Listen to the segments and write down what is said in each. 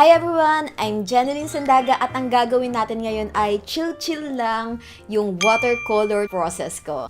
Hi everyone! I'm Genelyn Sandaga at ang gagawin natin ngayon ay chill-chill lang yung watercolor process ko.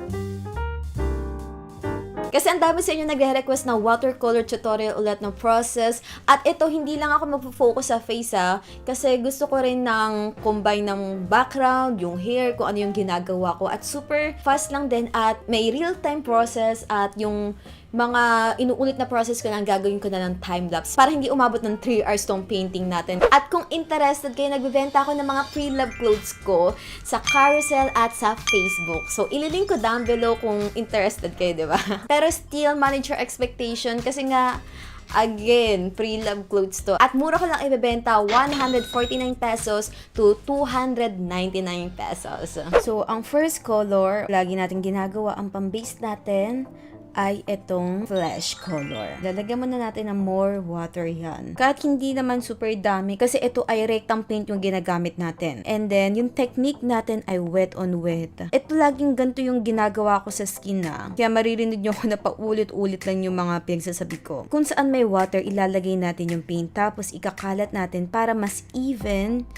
Kasi ang dami sa inyo nagre-request na watercolor tutorial ulit ng process. At ito, hindi lang ako mag-focus sa face kasi gusto ko rin ng combine ng background, yung hair, kung ano yung ginagawa ko. At super fast lang din at may real-time process at yung mga inuulit na process ko na gagawin ko na ng time-lapse para hindi umabot ng 3 hours tong painting natin. At kung interested kayo, nagbebenta ako ng mga pre-love clothes ko sa carousel at sa Facebook. So, ililink ko down below kung interested kayo, di ba? Pero still, manage your expectation kasi nga, again, pre-love clothes to. At mura ko lang ibebenta, 149 pesos to 299 pesos. So, ang first color, lagi natin ginagawa ang pang-base natin ay itong flesh color. Lalagyan muna natin ng more water yan. Kahit hindi naman super dami kasi ito ay rectang paint yung ginagamit natin. And then, yung technique natin ay wet on wet. Ito laging ganito yung ginagawa ko sa skin na. Kaya maririnig nyo ko na paulit-ulit lang yung mga pinagsasabi ko. Kung saan may water, ilalagay natin yung paint. Tapos, ikakalat natin para mas even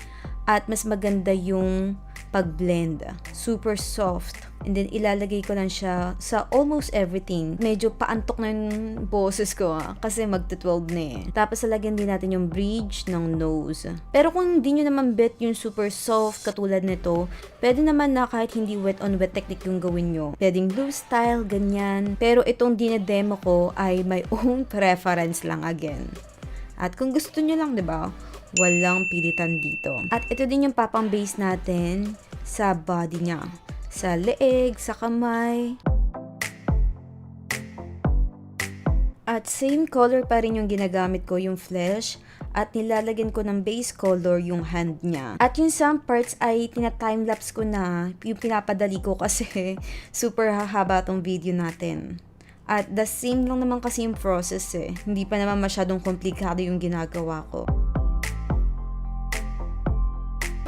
at mas maganda yung pag-blend. Super soft. And then, ilalagay ko lang siya sa almost everything. Medyo paantok na yung boses ko kasi magta-12 na eh. Tapos, lalagyan din natin yung bridge ng nose. Pero kung hindi nyo naman bet yung super soft katulad nito, pwede naman na kahit hindi wet on wet technique yung gawin nyo. Pwedeng loose style, ganyan. Pero itong dinedemo ko ay my own preference lang again. At kung gusto nyo lang, diba? Walang pilitan dito. At ito din yung papang base natin sa body niya. Sa leeg, sa kamay. At same color pa rin yung ginagamit ko, yung flesh. At nilalagyan ko ng base color yung hand niya. At yung some parts ay tina-timelapse ko na. Yung pinapadali ko kasi super hahaba tong video natin. At the same lang naman kasi yung process eh. Hindi pa naman masyadong komplikado yung ginagawa ko.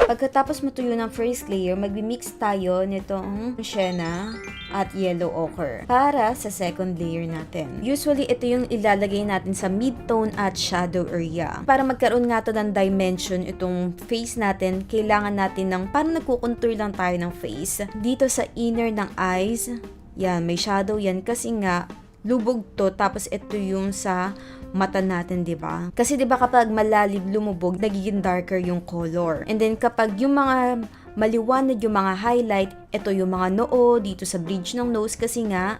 Pagkatapos matuyo ng first layer, magmi-mix tayo nitong sienna at yellow ochre para sa second layer natin. Usually, ito yung ilalagay natin sa mid-tone at shadow area. Para magkaroon nga to ng dimension itong face natin, kailangan natin ng parang nagkukontour lang tayo ng face. Dito sa inner ng eyes, yan, may shadow yan kasi nga, lubog to, tapos ito yung sa mata natin, 'di ba? Kasi 'di ba kapag malalim lumubog, nagiging darker yung color. And then kapag yung mga maliwanag yung mga highlight, ito yung mga noo dito sa bridge ng nose kasi nga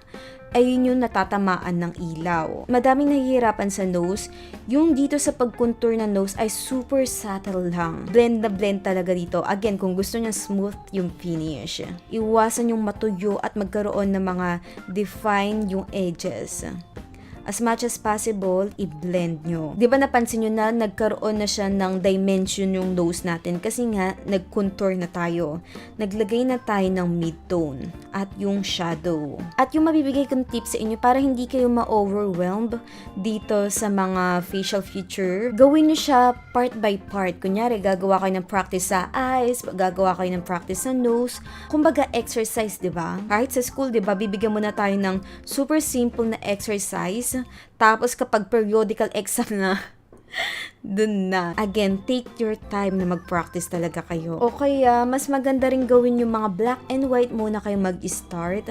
ayun yung natatamaan ng ilaw. Madaming nahihirapan sa nose. Yung dito sa pag-contour ng nose ay super subtle lang. Blend na blend talaga dito. Again, kung gusto niya smooth yung finish. Iwasan yung matuyo at magkaroon ng mga define yung edges. As much as possible, i-blend nyo. Di ba napansin nyo na nagkaroon na siya ng dimension yung nose natin kasi nga nag-contour na tayo. Naglagay na tayo ng mid-tone at yung shadow. At yung mabibigay kong tips sa inyo para hindi kayo ma-overwhelmed dito sa mga facial feature, gawin nyo siya part by part. Kunyari, gagawa kayo ng practice sa eyes, gagawa kayo ng practice sa nose. Kumbaga exercise, di ba? Kahit sa school, di ba, bibigyan mo na tayo ng super simple na exercise. Tapos kapag periodical exam na, dun na. Again, take your time na mag-practice talaga kayo. O kaya, mas maganda rin gawin yung mga black and white muna kayo mag-start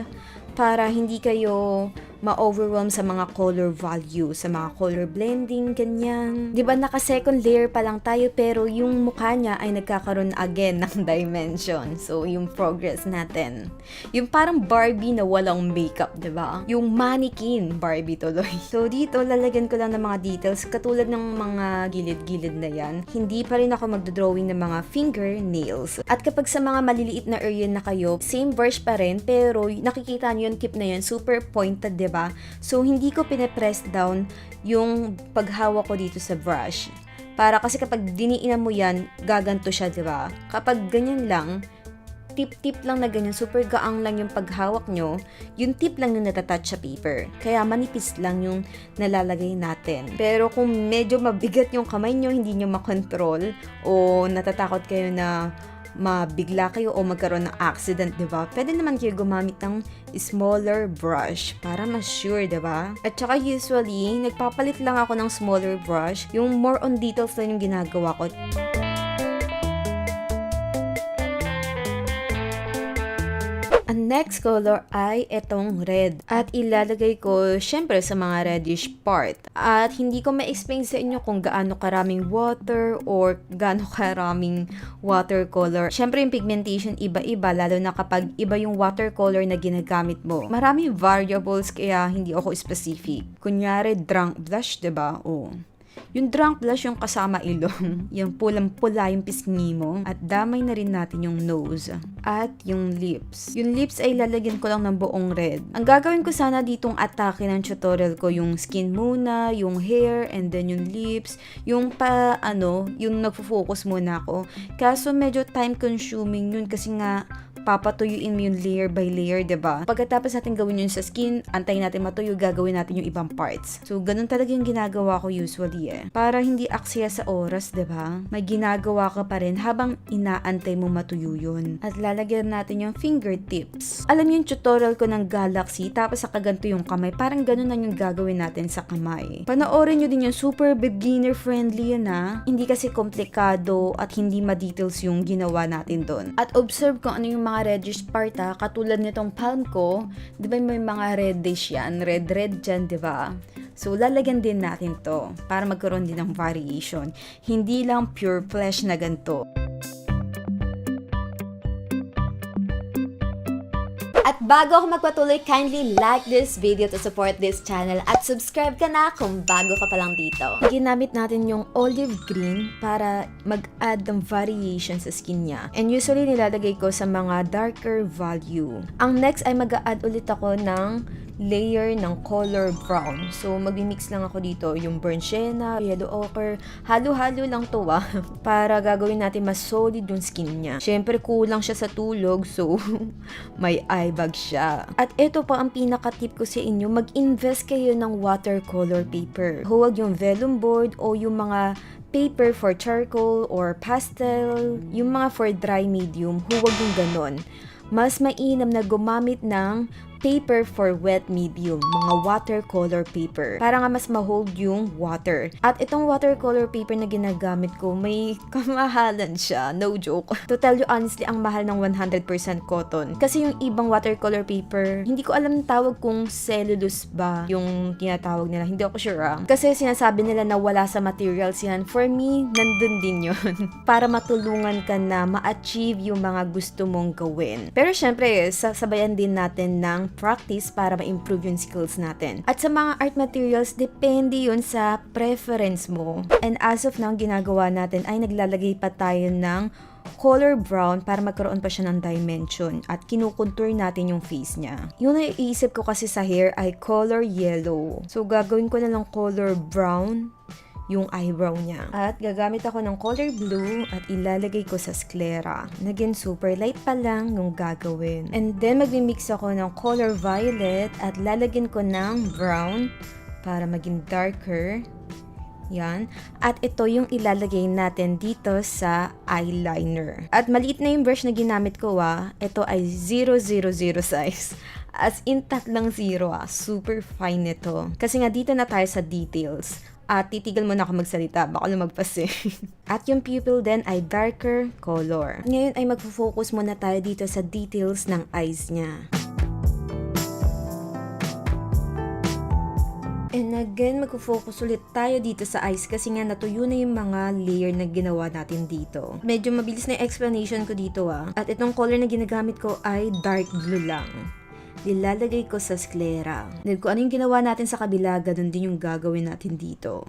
para hindi kayo ma-overwhelm sa mga color value, sa mga color blending, ganyan. Diba naka-second layer pa lang tayo pero yung mukha niya ay nagkakaroon again ng dimension. So, yung progress natin. Yung parang Barbie na walang makeup, diba? Yung mannequin Barbie tuloy. So, dito lalagyan ko lang ng mga details katulad ng mga gilid-gilid na yan. Hindi pa rin ako magdodrawing ng mga fingernails. At kapag sa mga maliliit na area na kayo, same brush pa rin pero nakikita nyo yung tip na yan, super pointed, diba? So, hindi ko pinapress down yung paghawak ko dito sa brush. Para kasi kapag diniinan mo yan, gaganto siya, diba? Kapag ganyan lang, tip-tip lang na ganyan, super gaang lang yung paghawak nyo, yung tip lang yung natatouch sa paper. Kaya manipis lang yung nalalagay natin. Pero kung medyo mabigat yung kamay nyo, hindi nyo makontrol, o natatakot kayo na mabigla kayo o magkaroon ng accident, diba? Pwede naman kayo gumamit ng smaller brush para mas sure, diba? At saka usually, nagpapalit lang ako ng smaller brush. Yung more on details lang yung ginagawa ko. Ang next color ay itong red. At ilalagay ko syempre sa mga reddish part. At hindi ko ma-explain sa inyo kung gaano karaming water or gaano karaming watercolor. Syempre yung pigmentation iba-iba, lalo na kapag iba yung watercolor na ginagamit mo. Maraming variables kaya hindi ako specific. Kunyari drunk blush, diba? Oh. Yung drunk blush yung kasama ilong, yung pulang-pula yung pisngi mo, at damay na rin natin yung nose, at yung lips. Yung lips ay lalagyan ko lang ng buong red. Ang gagawin ko sana ditong atake ng tutorial ko, yung skin muna, yung hair, and then yung lips, yung yung nagfo-focus muna ako. Kaso medyo time consuming yun kasi nga, papatuyuin mo yung layer by layer, diba? Pagkatapos natin gawin yun sa skin, antayin natin matuyo, gagawin natin yung ibang parts. So, ganun talaga yung ginagawa ko usually Para hindi aksaya sa oras, diba? May ginagawa ka pa rin habang inaantay mo matuyo yun. At lalagyan natin yung fingertips. Alam niyo yung tutorial ko ng Galaxy, tapos sakaganto yung kamay. Parang ganun na yung gagawin natin sa kamay. Panoorin nyo din yung super beginner friendly yun Hindi kasi komplikado at hindi ma-details yung ginawa natin doon. At observe kung ano yung mga reddish part katulad nitong palm ko, di ba may mga reddish yan, red dyan, di ba? So, lalagyan din natin to para magkaroon din ng variation. Hindi lang pure flesh na ganito. At bago ako magpatuloy, kindly like this video to support this channel at subscribe ka na kung bago ka pa lang dito. Ginamit natin yung olive green para mag-add ng variation sa skin niya. And usually nilalagay ko sa mga darker value. Ang next ay mag-a-add ulit ako ng layer ng color brown. So, magmi-mix lang ako dito yung burnt sienna, yellow ochre, halo-halo lang to para gagawin natin mas solid yung skin niya. Syempre, kulang siya sa tulog, so may eye bag siya. At ito pa ang pinaka-tip ko sa inyo, mag-invest kayo ng watercolor paper. Huwag yung vellum board o yung mga paper for charcoal or pastel, yung mga for dry medium, huwag yung ganon. Mas mainam na gumamit ng paper for wet medium, mga watercolor paper, para nga mas ma-hold yung water. At itong watercolor paper na ginagamit ko, may kamahalan siya, no joke. To tell you honestly, ang mahal ng 100% cotton. Kasi yung ibang watercolor paper, hindi ko alam tawag kung cellulose ba yung tinatawag nila, hindi ako sure Kasi sinasabi nila na wala sa materials yan. For me, nandun din yun. Para matulungan ka na ma-achieve yung mga gusto mong gawin. Pero syempre, sasabayan din natin ng practice para ma-improve yung skills natin. At sa mga art materials, depende yun sa preference mo. And as of now, ginagawa natin ay naglalagay pa tayo ng color brown para magkaroon pa siya ng dimension at kinukontour natin yung face niya. Yung naiisip ko kasi sa hair ay color yellow. So, gagawin ko na lang color brown yung eyebrow niya. At gagamit ako ng color blue at ilalagay ko sa sclera. Again, super light pa lang yung gagawin. And then, magmi-mix ako ng color violet at lalagyan ko ng brown para maging darker. Yan. At ito yung ilalagay natin dito sa eyeliner. At maliit na yung brush na ginamit ko Ito ay 000 size. As in, tatlang 0 Super fine ito. Kasi nga dito na tayo sa details. At titigil mo na ako magsalita, baka lumagpas At yung pupil din ay darker color. Ngayon ay magfo-focus muna tayo dito sa details ng eyes niya. And again, magfo-focus ulit tayo dito sa eyes kasi nga natuyo na yung mga layer na ginawa natin dito. Medyo mabilis na yung explanation ko dito At itong color na ginagamit ko ay dark blue lang. Nilalagay ko sa sclera. Then kung ano yung ginawa natin sa kabila, ganun din yung gagawin natin dito.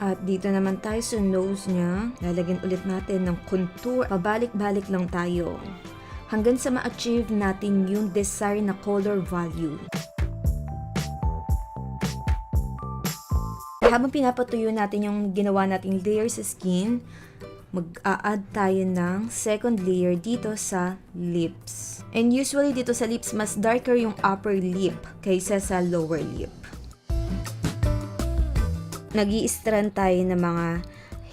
At dito naman tayo sa nose niya. Lalagyan ulit natin ng contour. Pabalik-balik lang tayo. Hanggang sa ma-achieve natin yung desired na color value. Habang pinapatuyo natin yung ginawa nating layer sa skin, mag-a-add tayo ng second layer dito sa lips. And usually dito sa lips, mas darker yung upper lip kaysa sa lower lip. Nag-i-strand tayo ng mga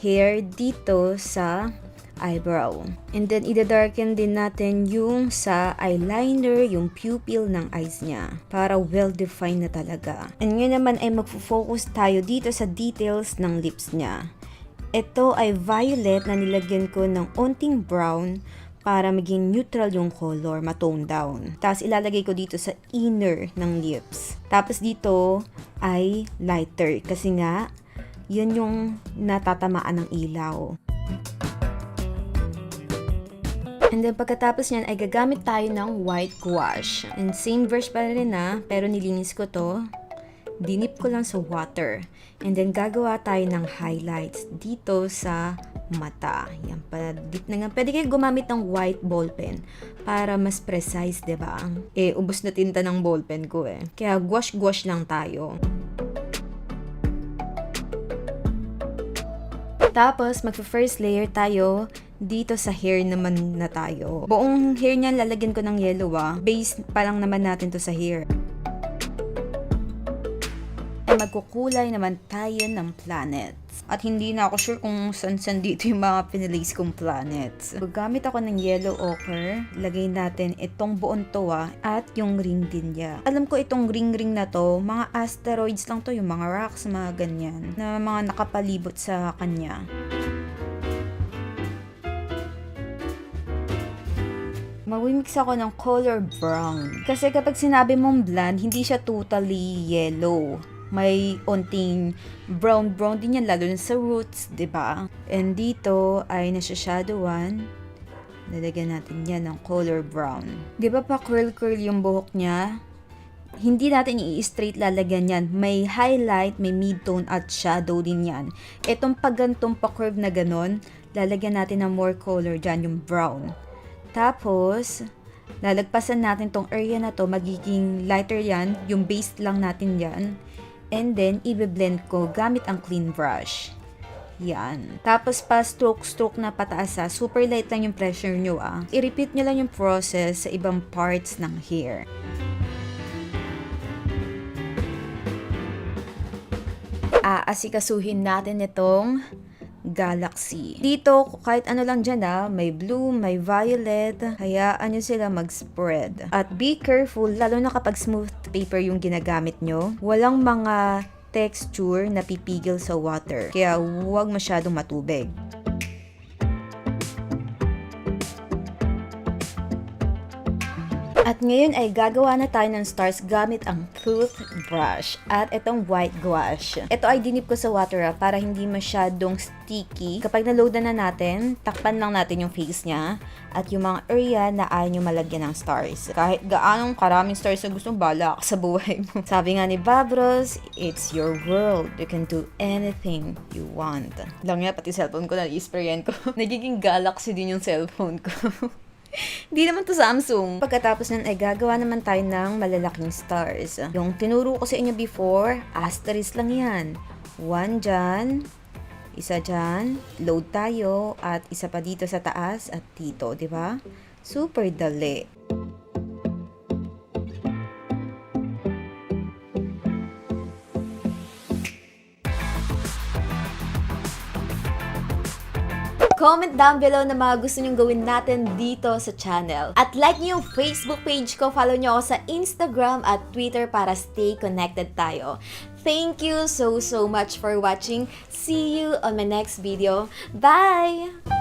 hair dito sa eyebrow. And then, ida-darken din natin yung sa eyeliner, yung pupil ng eyes niya. Para well-defined na talaga. And ngayon naman ay magfo-focus tayo dito sa details ng lips niya. Ito ay violet na nilagyan ko ng onting brown para maging neutral yung color, matone down. Tapos ilalagay ko dito sa inner ng lips. Tapos dito ay lighter kasi nga, yun yung natatamaan ng ilaw. And then pagkatapos niyan ay gagamit tayo ng white gouache. And same brush pa rin pero nilinis ko to. Dinip ko lang sa water. And then gagawa tayo ng highlights dito sa mata. Yan pala, dip na nga. Pwede kayo gumamit ng white ballpen para mas precise, diba? Ubos na tinta ng ballpen ko Kaya gouache-gouache lang tayo. Tapos, magpa-first layer tayo dito sa hair naman na tayo. Buong hair niyan lalagyan ko ng yellow Base pa lang naman natin to sa hair. Magkukulay naman tayo ng planets. At hindi na ako sure kung saan dito yung mga pinilace kong planets. Gamit ako ng yellow ochre. Lagay natin itong buong to at yung ring din niya. Alam ko itong ring na to, mga asteroids lang to, yung mga rocks, mga ganyan, na mga nakapalibot sa kanya. Mawimix ako ng color brown. Kasi kapag sinabi mong blonde, hindi siya totally yellow. May onting brown din yan, lalo na sa roots, diba? And dito ay nasa-shadowan. Lalagyan natin yan ng color brown. Diba pa curl yung buhok niya? Hindi natin i-straight lalagyan yan. May highlight, may mid-tone at shadow din yan. Itong pagantong pa-curve na ganon, lalagyan natin ng more color dyan, yung brown. Tapos, lalagpasan natin tong area na to, magiging lighter yan, yung base lang natin yan. And then, i-blend ko gamit ang clean brush. Yan. Tapos pa stroke na pataas super light lang yung pressure nyo I-repeat nyo lang yung process sa ibang parts ng hair. Aasikasuhin natin itong galaxy. Dito, kahit ano lang dyan may blue, may violet, hayaan nyo sila mag-spread. At be careful, lalo na kapag smooth paper yung ginagamit nyo, walang mga texture na pipigil sa water. Kaya huwag masyadong matubig. At ngayon ay gagawa na tayo ng stars gamit ang toothbrush at itong white gouache. Ito ay dinip ko sa water para hindi masyadong sticky. Kapag na-load na natin, takpan lang natin yung face niya at yung mga area na ayaw nyo malagyan ng stars. Kahit gaanong karaming stars na gusto, bala ka sa buhay mo. Sabi nga ni Babros, it's your world. You can do anything you want. Lang nga, pati cellphone ko na-i-sprayan ko. Nagiging galaxy din yung cellphone ko. Hindi naman to Samsung. Pagkatapos nun ay gagawa naman tayo ng malalaking stars. Yung tinuro ko sa inyo before, asterisk lang yan. 1 dyan, isa dyan, load tayo, at isa pa dito sa taas at dito, di ba? Super dali. Comment down below na mga gusto nyong gawin natin dito sa channel. At like nyo yung Facebook page ko, follow nyo ako sa Instagram at Twitter para stay connected tayo. Thank you so much for watching. See you on my next video. Bye!